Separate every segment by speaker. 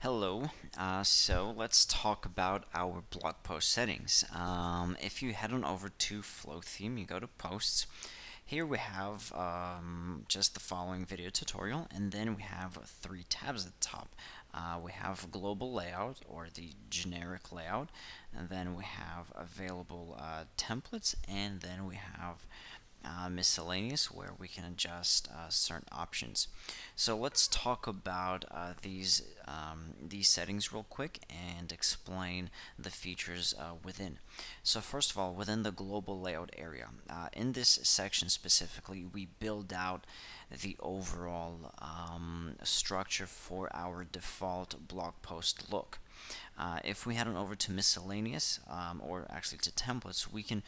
Speaker 1: Hello, so let's talk about our blog post settings. If you head on over to Flotheme, you go to posts. Here we have just the following video tutorial, and then we have three tabs at the top. We have global layout or the generic layout, and then we have available templates, and then we have miscellaneous where we can adjust certain options. So let's talk about these settings real quick and explain the features within. So first of all, within the global layout area, in this section specifically, we build out the overall structure for our default blog post look. If we head on over to miscellaneous, or actually to templates, we can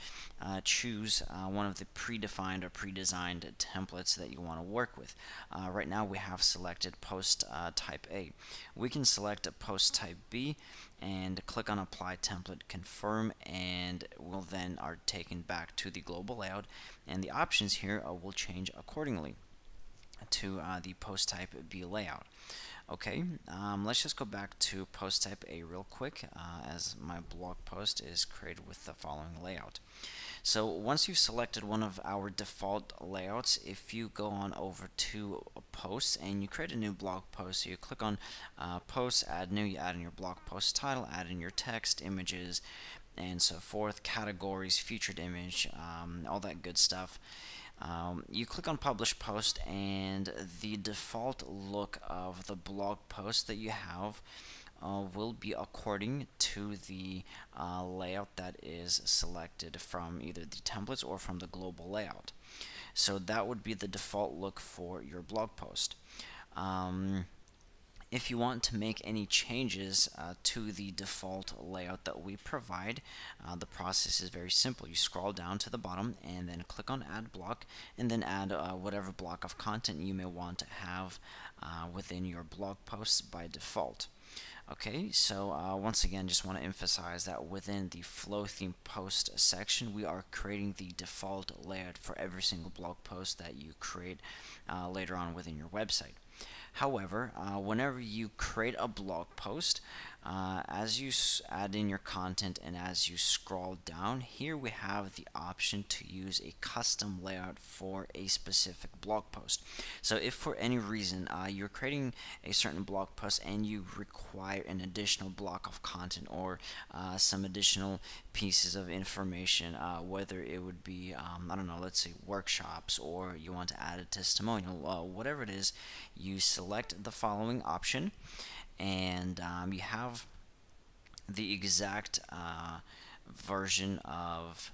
Speaker 1: choose one of the predefined or pre-designed templates that you want to work with. Right now we have selected post type A. We can select a post type B and click on apply template confirm, and we'll then are taken back to the global layout, and the options here will change accordingly to the post type B layout. Okay, let's just go back to post type A real quick, as my blog post is created with the following layout. So once you've selected one of our default layouts, if you go on over to posts and you create a new blog post, so you click on posts, add new, you add in your blog post title, add in your text, images, and so forth, categories, featured image, all that good stuff. You click on publish post, and the default look of the blog post that you have will be according to the layout that is selected from either the templates or from the global layout. So that would be the default look for your blog post. If you want to make any changes to the default layout that we provide, the process is very simple. You scroll down to the bottom and then click on add block, and then add whatever block of content you may want to have within your blog posts by default. Okay, so once again, just want to emphasize that within the Flotheme post section, we are creating the default layout for every single blog post that you create later on within your website. However, whenever you create a blog post, as you add in your content and as you scroll down, here we have the option to use a custom layout for a specific blog post. So if for any reason you're creating a certain blog post and you require an additional block of content or some additional pieces of information, whether it would be, I don't know, let's say workshops, or you want to add a testimonial, whatever it is, you select the following option, and you have the exact version of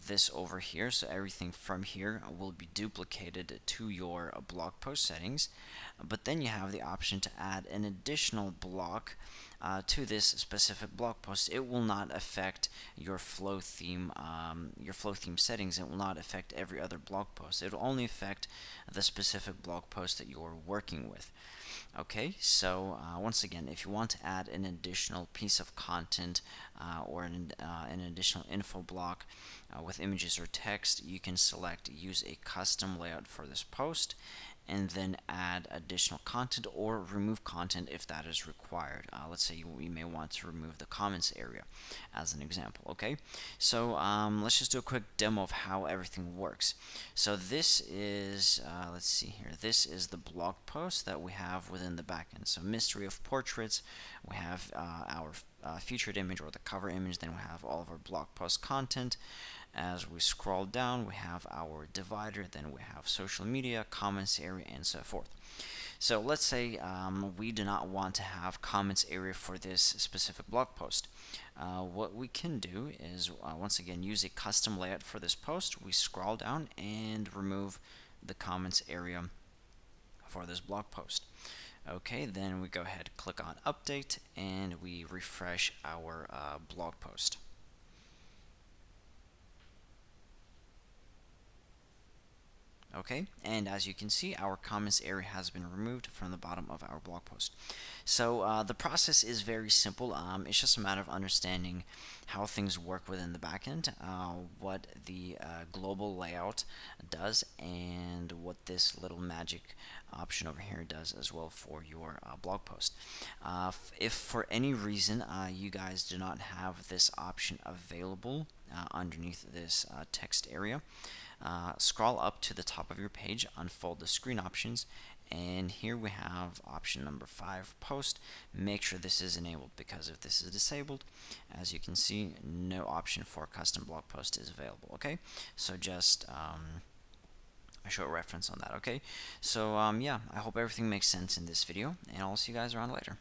Speaker 1: this over here. So everything from here will be duplicated to your blog post settings, but then you have the option to add an additional block to this specific blog post. It will not affect your Flotheme settings. It will not affect every other blog post. It will only affect the specific blog post that you're working with. Okay, so once again, if you want to add an additional piece of content or an additional info block with images or text, you can select use a custom layout for this post, and then add additional content or remove content if that is required. Let's say we may want to remove the comments area as an example. Okay, so let's just do a quick demo of how everything works. So this is, let's see here, this is the blog post that we have within the backend. So mystery of portraits, we have our featured image or the cover image, then we have all of our blog post content. As we scroll down, we have our divider, then we have social media, comments area, and so forth. So let's say we do not want to have comments area for this specific blog post. What we can do is, once again, use a custom layout for this post. We scroll down and remove the comments area for this blog post. Okay, then we go ahead, click on update, and we refresh our blog post. Okay, and as you can see, our comments area has been removed from the bottom of our blog post. So the process is very simple. It's just a matter of understanding how things work within the backend, what the global layout does, and what this little magic option over here does as well for your blog post. If for any reason you guys do not have this option available underneath this text area, scroll up to the top of your page, unfold the screen options, and here we have option number 5, post. Make sure this is enabled, because if this is disabled, as you can see, no option for custom blog post is available. Okay, so just a short reference on that. Okay, so yeah, I hope everything makes sense in this video, and I'll see you guys around later.